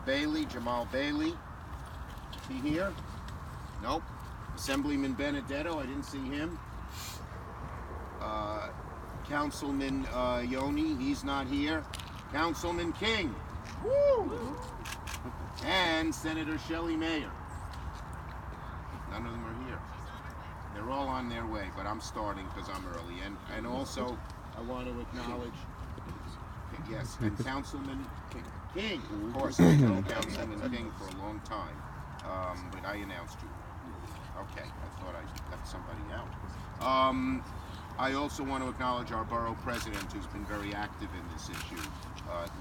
Bailey, Jamal Bailey. Is he here? Nope. Assemblyman Benedetto, I didn't see him. Councilman Yoni, he's not here. Councilman King. Woo! And Senator Shelley Mayer. None of them are here. They're all on their way, but I'm starting because I'm early. And also, I want to acknowledge, yes, and Councilman King. Of course, I know Councilman King for a long time, but I announced you. Okay, I thought I left somebody out. I also want to acknowledge our borough president, who's been very active in this issue,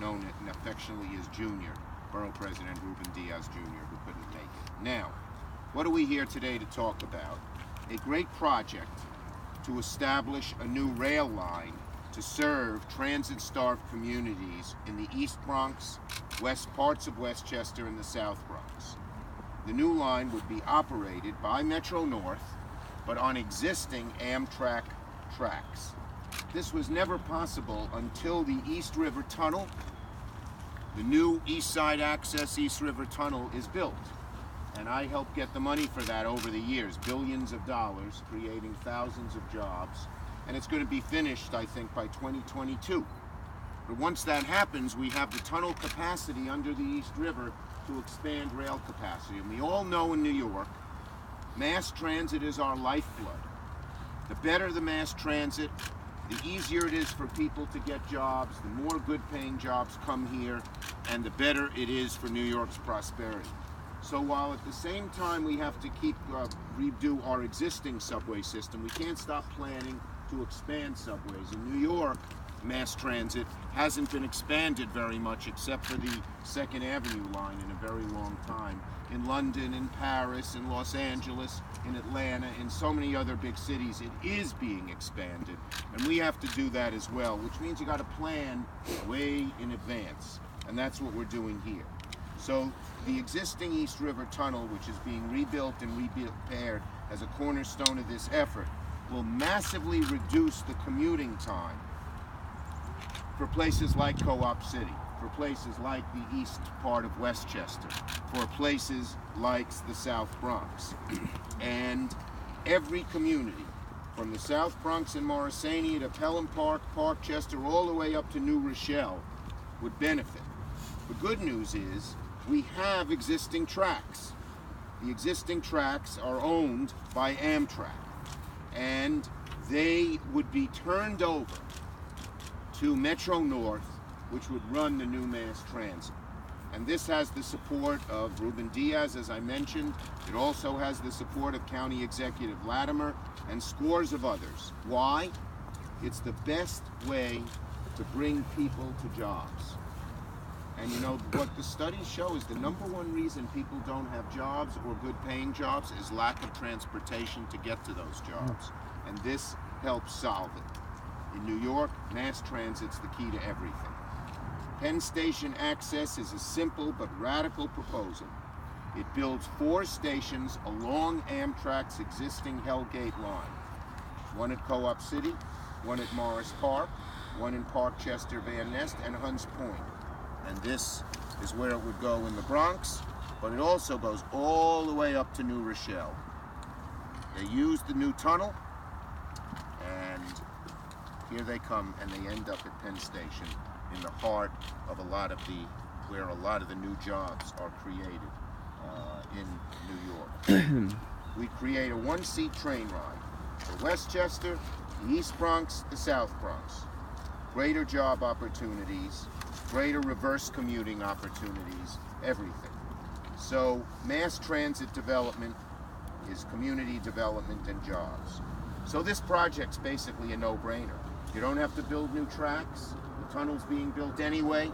known affectionately as Junior, Borough President Ruben Diaz Jr., who couldn't make it. Now, what are we here today to talk about? A great project to establish a new rail line to serve transit-starved communities in the East Bronx, parts of Westchester, and the South Bronx. The new line would be operated by Metro North, but on existing Amtrak tracks. This was never possible until the East River Tunnel. The new East Side Access East River Tunnel is built. And I helped get the money for that over the years, billions of dollars, creating thousands of jobs. And it's going to be finished, I think, by 2022. But once that happens, we have the tunnel capacity under the East River to expand rail capacity. And we all know in New York, mass transit is our lifeblood. The better the mass transit, the easier it is for people to get jobs, the more good-paying jobs come here, and the better it is for New York's prosperity. So while at the same time we have to redo our existing subway system, we can't stop planning to expand subways. In New York, mass transit hasn't been expanded very much except for the Second Avenue line in a very long time. In London, in Paris, in Los Angeles, in Atlanta, in so many other big cities, it is being expanded. And we have to do that as well, which means you got to plan way in advance. And that's what we're doing here. So the existing East River Tunnel, which is being rebuilt and repaired as a cornerstone of this effort, will massively reduce the commuting time for places like Co-op City, for places like the east part of Westchester, for places like the South Bronx. And every community, from the South Bronx and Morrisania to Pelham Park, Parkchester, all the way up to New Rochelle, would benefit. The good news is we have existing tracks. The existing tracks are owned by Amtrak, and they would be turned over to Metro North, which would run the new mass transit. And this has the support of Ruben Diaz, as I mentioned. It also has the support of County Executive Latimer and scores of others. Why? It's the best way to bring people to jobs. And you know, what the studies show is the number one reason people don't have jobs or good paying jobs is lack of transportation to get to those jobs. And this helps solve it. In New York, mass transit's the key to everything. Penn Station access is a simple but radical proposal. It builds 4 stations along Amtrak's existing Hellgate line. One at Co-op City, one at Morris Park, one in Parkchester, Van Nest, and Hunts Point. And this is where it would go in the Bronx, but it also goes all the way up to New Rochelle. They use the new tunnel, and here they come, and they end up at Penn Station in the heart of where a lot of the new jobs are created in New York. We create a 1-seat train ride for Westchester, the East Bronx, the South Bronx. Greater job opportunities, greater reverse commuting opportunities, everything. So mass transit development is community development and jobs. So this project's basically a no-brainer. You don't have to build new tracks. The tunnel's being built anyway.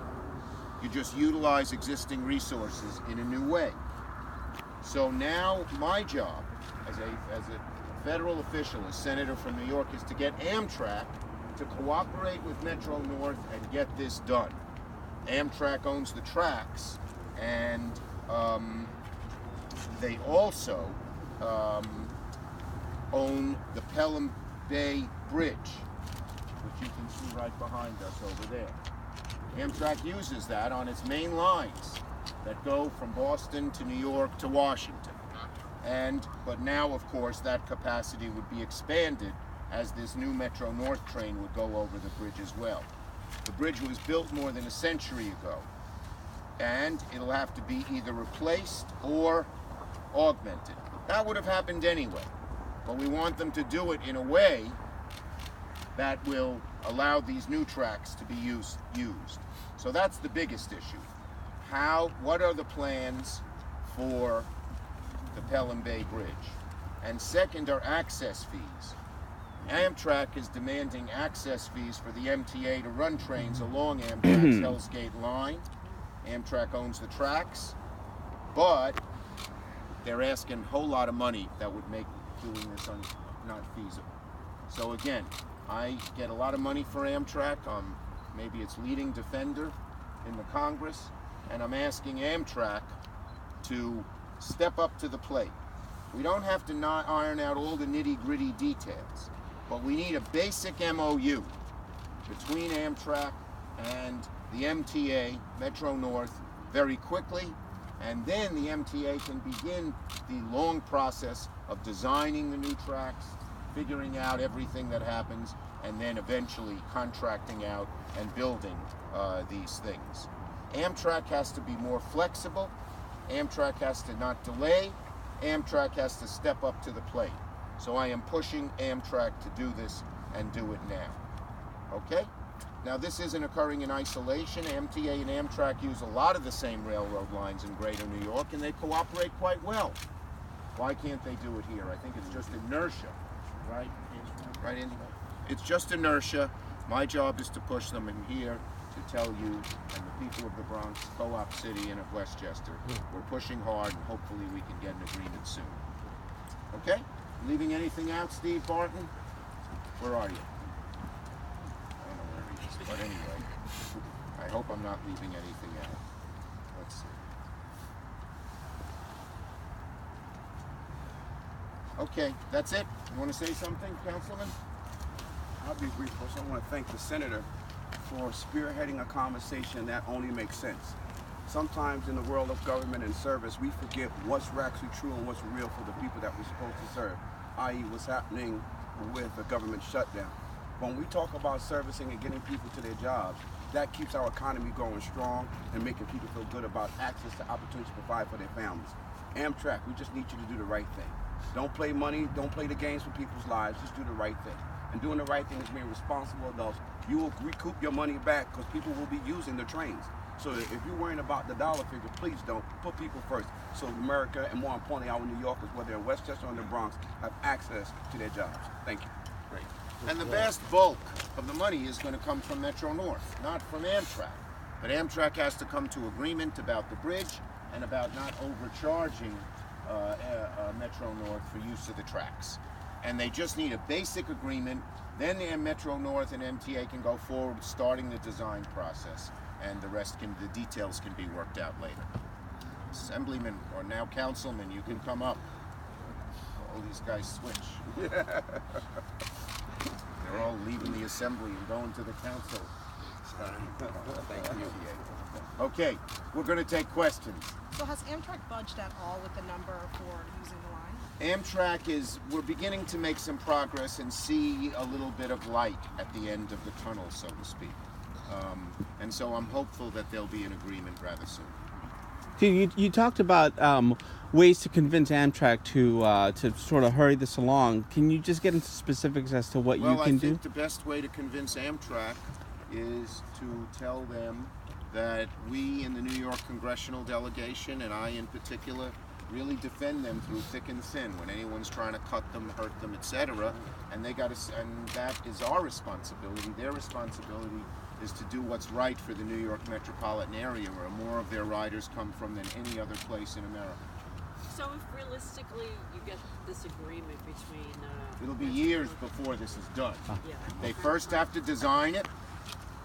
You just utilize existing resources in a new way. So now my job as a federal official, as senator from New York, is to get Amtrak to cooperate with Metro North and get this done. Amtrak owns the tracks, and they also own the Pelham Bay Bridge, which you can see right behind us over there. Amtrak uses that on its main lines. that go from Boston to New York to Washington. But now, of course, that capacity would be expanded as this new Metro North train would go over the bridge as well. The bridge was built more than a century ago, and it'll have to be either replaced or augmented. That would have happened anyway, but we want them to do it in a way that will allow these new tracks to be used. So that's the biggest issue. What are the plans for the Pelham Bay Bridge? And second are access fees. Amtrak is demanding access fees for the MTA to run trains along Amtrak's Hell's Gate line. Amtrak owns the tracks, but they're asking a whole lot of money that would make doing this not feasible. So again, I get a lot of money for Amtrak. Maybe its leading defender in the Congress, and I'm asking Amtrak to step up to the plate. We don't have to not iron out all the nitty-gritty details, but we need a basic MOU between Amtrak and the MTA, Metro North, very quickly, and then the MTA can begin the long process of designing the new tracks, figuring out everything that happens, and then eventually contracting out and building these things. Amtrak has to be more flexible. Amtrak has to not delay. Amtrak has to step up to the plate. So I am pushing Amtrak to do this and do it now. Okay? Now this isn't occurring in isolation. MTA and Amtrak use a lot of the same railroad lines in greater New York, and they cooperate quite well. Why can't they do it here? I think it's just inertia, right? Right, Andy? It's just inertia. My job is to push them in here to tell you and the people of the Bronx, Co-op City, and of Westchester, we're pushing hard, and hopefully we can get an agreement soon. Okay? Leaving anything out, Steve Barton? Where are you? I don't know where he is, but anyway, I hope I'm not leaving anything out. Let's see. Okay, that's it. You want to say something, Councilman? I'll be brief. First, I want to thank the Senator for spearheading a conversation that only makes sense. Sometimes in the world of government and service, we forget what's actually true and what's real for the people that we're supposed to serve, i.e. what's happening with the government shutdown. When we talk about servicing and getting people to their jobs, that keeps our economy going strong and making people feel good about access to opportunities to provide for their families. Amtrak, we just need you to do the right thing. Don't play money, don't play the games with people's lives, just do the right thing. And doing the right thing is being responsible adults. You will recoup your money back because people will be using the trains. So if you're worrying about the dollar figure, please don't. Put people first. So America, and more importantly, our New Yorkers, whether in Westchester or in the Bronx, have access to their jobs. Thank you. Great. And the vast bulk of the money is going to come from Metro North, not from Amtrak. But Amtrak has to come to agreement about the bridge and about not overcharging Metro North for use of the tracks. And they just need a basic agreement. Then the Metro North and MTA can go forward, starting the design process, and the details can be worked out later. Assemblyman, or now Councilman, you can come up. All these guys switch. They're all leaving the Assembly and going to the Council. Thank you. Okay, we're going to take questions. So has Amtrak budged at all with the number for using the line? Amtrak we're beginning to make some progress and see a little bit of light at the end of the tunnel, so to speak. And so I'm hopeful that there'll be an agreement rather soon. You talked about ways to convince Amtrak to sort of hurry this along. Can you just get into specifics as to what you can do? Well, I think the best way to convince Amtrak is to tell them that we in the New York congressional delegation, and I in particular, really defend them through thick and thin when anyone's trying to cut them, hurt them, etc. And and that is our responsibility. Their responsibility is to do what's right for the New York metropolitan area, where more of their riders come from than any other place in America. So if realistically you get this agreement between... It'll be years before this is done. Yeah. They first have to design it,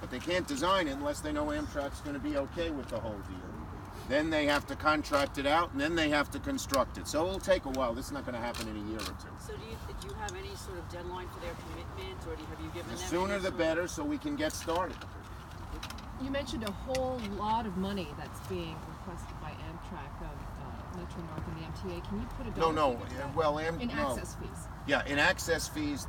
but they can't design it unless they know Amtrak's going to be okay with the whole deal. Then they have to contract it out, and then they have to construct it. So it'll take a while. This is not going to happen in a year or two. So do you have any sort of deadline for their commitment, or have you given them... The sooner the better, so we can get started. You mentioned a whole lot of money that's being requested by Amtrak of Metro North and the MTA. Can you put a No, dollar no. figure to that? Well, In no. access fees. Yeah, in access fees,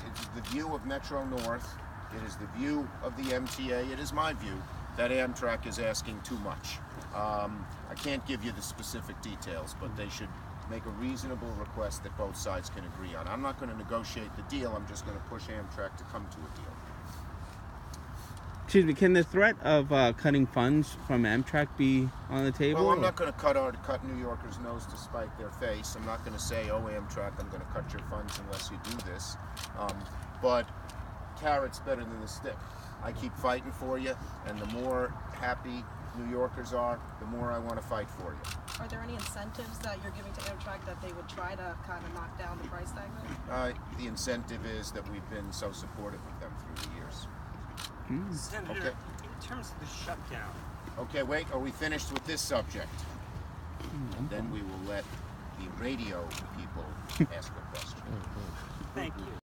it's the view of Metro North. It is the view of the MTA. It is my view that Amtrak is asking too much. I can't give you the specific details, but they should make a reasonable request that both sides can agree on. I'm not going to negotiate the deal. I'm just going to push Amtrak to come to a deal. Excuse me, can the threat of cutting funds from Amtrak be on the table? Well, I'm not going to cut New Yorkers' nose to spite their face. I'm not going to say, oh, Amtrak, I'm going to cut your funds unless you do this. But carrot's better than the stick. I keep fighting for you, and the more happy New Yorkers are, the more I want to fight for you. Are there any incentives that you're giving to Amtrak that they would try to kind of knock down the price tag with? The incentive is that we've been so supportive of them through the years. Senator, Okay. in terms of the shutdown, Okay, wait, are we finished with this subject? Then we will let the radio people ask a question. thank you.